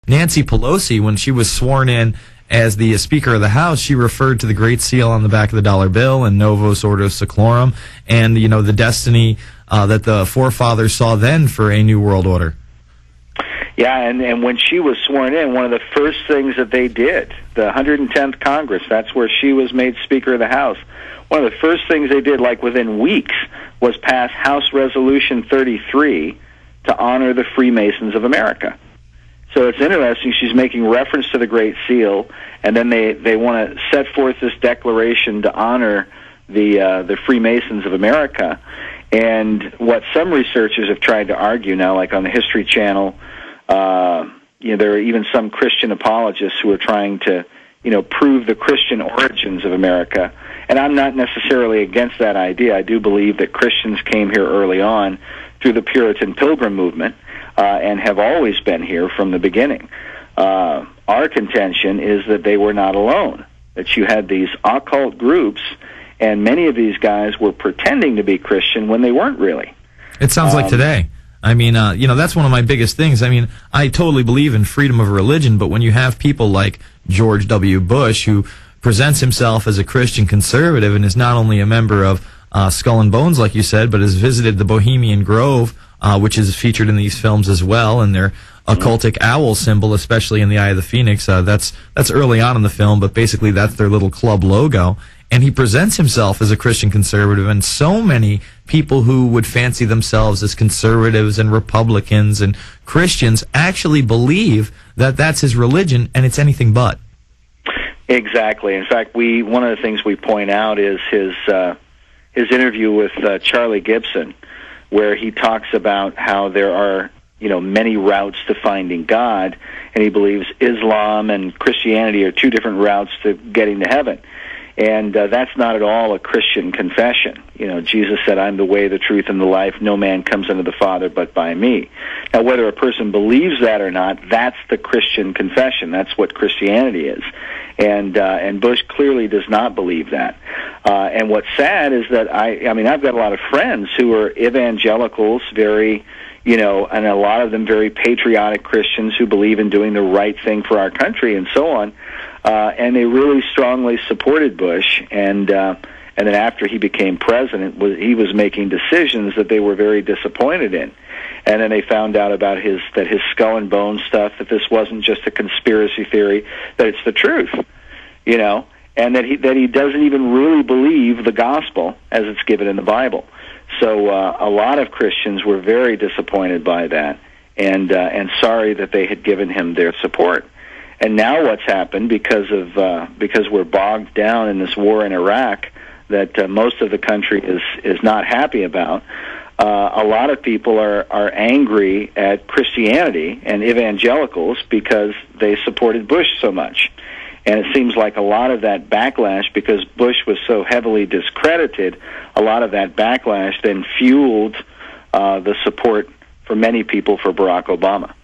Nancy Pelosi, when she was sworn in as the Speaker of the House, she referred to the Great Seal on the back of the dollar bill and Novus Ordo Seclorum, and the destiny that the forefathers saw then for a new world order. Yeah, and when she was sworn in, one of the first things that they did, the 110th Congress, that's where she was made Speaker of the House. One of the first things they did, like within weeks, was pass House Resolution 33 to honor the Freemasons of America. So it's interesting, she's making reference to the Great Seal, and then they want to set forth this declaration to honor the Freemasons of America. And what some researchers have tried to argue now, like on the History Channel, there are even some Christian apologists who are trying to, prove the Christian origins of America. And I'm not necessarily against that idea. I do believe that Christians came here early on through the Puritan Pilgrim movement and have always been here from the beginning. Our contention is that they were not alone, that you had these occult groups, and many of these guys were pretending to be Christian when they weren't really. It sounds like today. I mean, that's one of my biggest things. I mean, I totally believe in freedom of religion, but when you have people like George W. Bush, who presents himself as a Christian conservative and is not only a member of Skull and Bones, like you said, but has visited the Bohemian Grove, which is featured in these films as well, and their occultic owl symbol, especially in the Eye of the Phoenix, that's early on in the film, but basically that's their little club logo. And he presents himself as a Christian conservative, and so many people who would fancy themselves as conservatives and Republicans and Christians actually believe that that's his religion, and it's anything but. Exactly. In fact, one of the things we point out is his interview with Charlie Gibson, where he talks about how there are many routes to finding God, and he believes Islam and Christianity are two different routes to getting to heaven. And that's not at all a Christian confession. Jesus said, "I'm the way, the truth, and the life. No man comes unto the Father but by me." Now, whether a person believes that or not, that's the Christian confession. That's what Christianity is. And Bush clearly does not believe that. And what's sad is that I've got a lot of friends who are evangelicals, very, and a lot of them very patriotic Christians who believe in doing the right thing for our country and so on. And they really strongly supported Bush, and then after he became president, he was making decisions that they were very disappointed in. And then they found out about his Skull and Bones stuff, that this wasn't just a conspiracy theory, that it's the truth, and that he doesn't even really believe the gospel as it's given in the Bible. So a lot of Christians were very disappointed by that, and sorry that they had given him their support. And now what's happened, because we're bogged down in this war in Iraq that most of the country is not happy about, a lot of people are angry at Christianity and evangelicals because they supported Bush so much. And it seems like a lot of that backlash, because Bush was so heavily discredited, a lot of that backlash then fueled the support for many people for Barack Obama.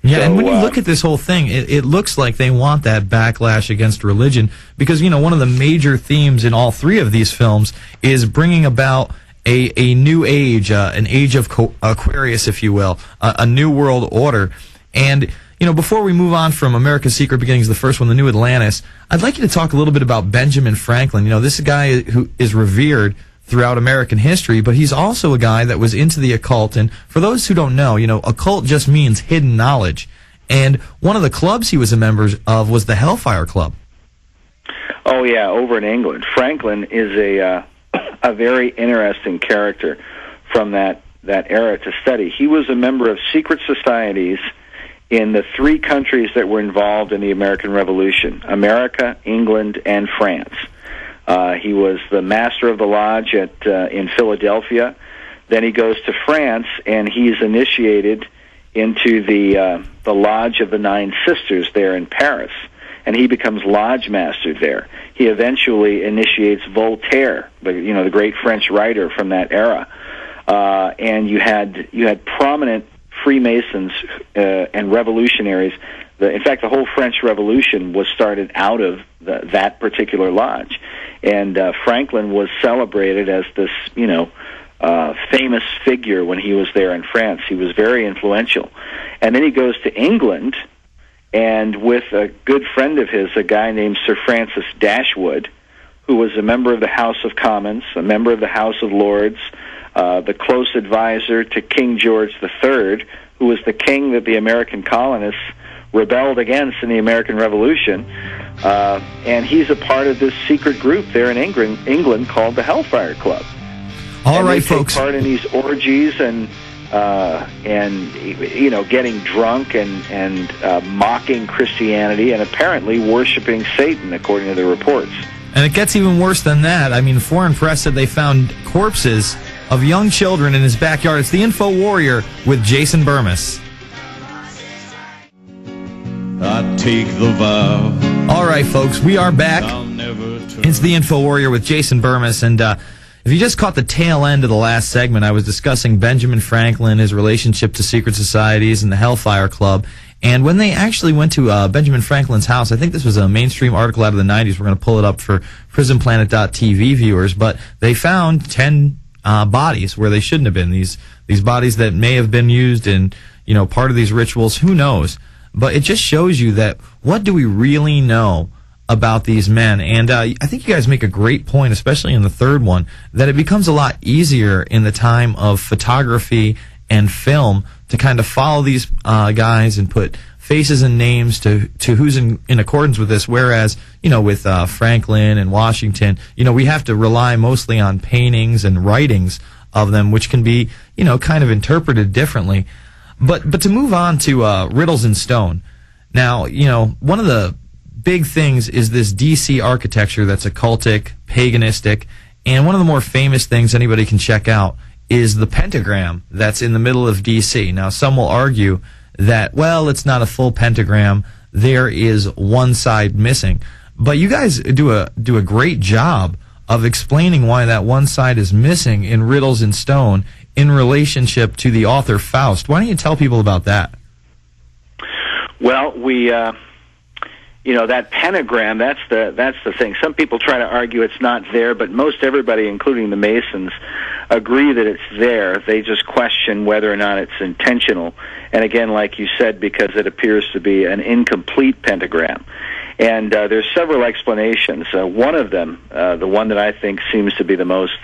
Yeah, and when you look at this whole thing, it looks like they want that backlash against religion because, one of the major themes in all three of these films is bringing about a new age, an age of Aquarius, if you will, a new world order. And, before we move on from America's Secret Beginnings, the first one, The New Atlantis, I'd like you to talk a little bit about Benjamin Franklin. This guy who is revered throughout American history, but he's also a guy that was into the occult. And for those who don't know, occult just means hidden knowledge. And one of the clubs he was a member of was the Hellfire Club. Oh, yeah, over in England. Franklin is a very interesting character from that era to study. He was a member of secret societies in the three countries that were involved in the American Revolution: America, England, and France. He was the master of the lodge in Philadelphia. Then he goes to France, and he's initiated into the Lodge of the Nine Sisters there in Paris, and he becomes lodge master there. He eventually initiates Voltaire, the great French writer from that era, and you had prominent Freemasons and revolutionaries. In fact, the whole French Revolution was started out of that particular lodge. And Franklin was celebrated as this, famous figure when he was there in France. He was very influential. And then he goes to England, and with a good friend of his, a guy named Sir Francis Dashwood, who was a member of the House of Commons, a member of the House of Lords, the close advisor to King George III, who was the king that the American colonists rebelled against in the American Revolution. And he's a part of this secret group there in England called the Hellfire Club. All right, they folks. take part in these orgies and you know, getting drunk and mocking Christianity and apparently worshiping Satan, according to the reports. And it gets even worse than that. I mean, the foreign press said they found corpses of young children in his backyard. It's the InfoWarrior with Jason Bermas. I take the vow. All right, folks, we are back. It's the InfoWarrior with Jason Bermas, and if you just caught the tail end of the last segment, I was discussing Benjamin Franklin, his relationship to secret societies and the Hellfire Club. And when they actually went to Benjamin Franklin's house, I think this was a mainstream article out of the 90s. We're going to pull it up for prisonplanet.tv viewers, but they found 10 bodies where they shouldn't have been. These bodies that may have been used in, you know, part of these rituals. Who knows? But it just shows you that what do we really know about these men? And I think you guys make a great point, especially in the third one, that it becomes a lot easier in the time of photography and film to kind of follow these guys and put faces and names to who's in accordance with this, whereas, you know, with Franklin and Washington, you know, we have to rely mostly on paintings and writings of them, which can be, you know, kind of interpreted differently. But to move on to Riddles in Stone. Now, you know, one of the big things is this DC architecture that's occultic, paganistic, and one of the more famous things anybody can check out is the pentagram that's in the middle of DC. Now, some will argue that, well, it's not a full pentagram. There is one side missing. But you guys do a great job of explaining why that one side is missing in Riddles in Stone in relationship to the author Faust. Why don't you tell people about that? Well, we, you know, that pentagram, that's the thing. Some people try to argue it's not there, but most everybody, including the Masons, agree that it's there. They just question whether or not it's intentional. And again, like you said, because it appears to be an incomplete pentagram. And there's several explanations. One of them, the one that I think seems to be the most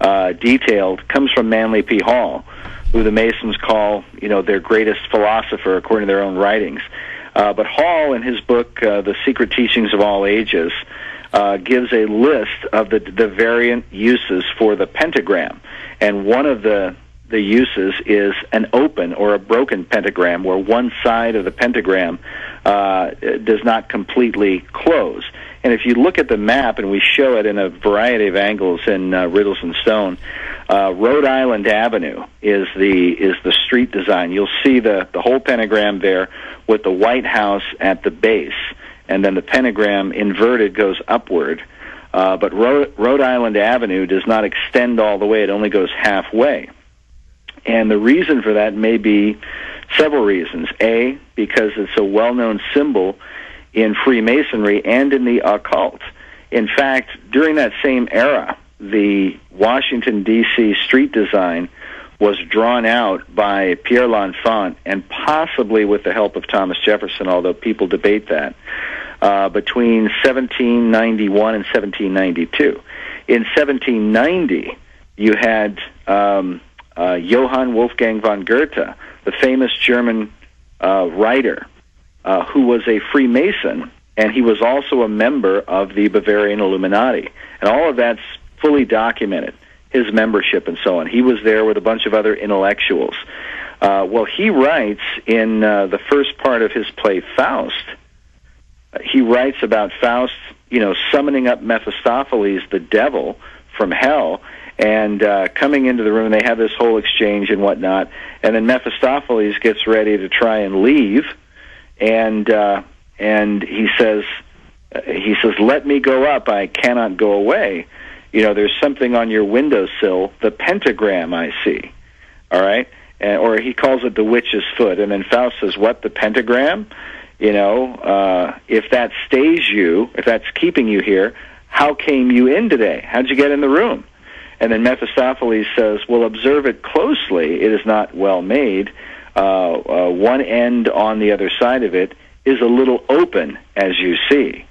detailed, comes from Manly P. Hall, who the Masons call, you know, their greatest philosopher according to their own writings. But Hall, in his book, The Secret Teachings of All Ages, gives a list of the variant uses for the pentagram. And one of the uses is an open or a broken pentagram, where one side of the pentagram does not completely close. And if you look at the map, and we show it in a variety of angles in Riddles in Stone, Rhode Island Avenue is the street design. You'll see the whole pentagram there with the White House at the base, and then the pentagram inverted goes upward. But Rhode Island Avenue does not extend all the way. It only goes halfway. And the reason for that may be several reasons. A, because it's a well-known symbol in Freemasonry and in the occult. In fact, during that same era, the Washington, D.C. street design was drawn out by Pierre L'Enfant, and possibly with the help of Thomas Jefferson, although people debate that, between 1791 and 1792. In 1790, you had Johann Wolfgang von Goethe, the famous German writer, who was a Freemason, and he was also a member of the Bavarian Illuminati. And all of that's fully documented, his membership and so on. He was there with a bunch of other intellectuals. Well, he writes in the first part of his play, Faust, he writes about Faust, you know, summoning up Mephistopheles, the devil, from hell, and coming into the room. They have this whole exchange and whatnot, and then Mephistopheles gets ready to try and leave, and he says, "Let me go up. I cannot go away. You know, there's something on your windowsill, the pentagram I see." All right, or he calls it the witch's foot, and then Faust says, "What, the pentagram? You know, if that stays you, if that's keeping you here, how came you in today? How'd you get in the room?" And then Mephistopheles says, "Well, observe it closely. It is not well made. One end on the other side of it is a little open, as you see.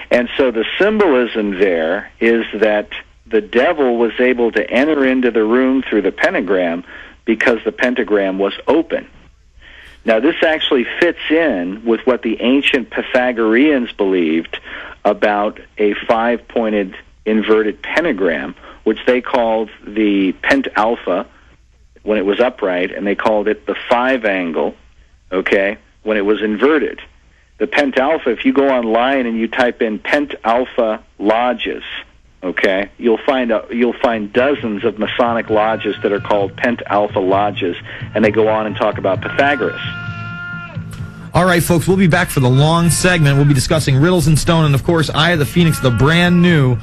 And so the symbolism there is that the devil was able to enter into the room through the pentagram because the pentagram was open. Now, this actually fits in with what the ancient Pythagoreans believed about a five-pointed inverted pentagram, which they called the pentalpha when it was upright, and they called it the five angle, okay, when it was inverted. The pentalpha, if you go online and you type in pentalpha lodges, okay, you'll find dozens of Masonic lodges that are called pentalpha lodges, and they go on and talk about Pythagoras. All right, folks, we'll be back for the long segment. We'll be discussing Riddles in Stone and, of course, Eye of the Phoenix, the brand new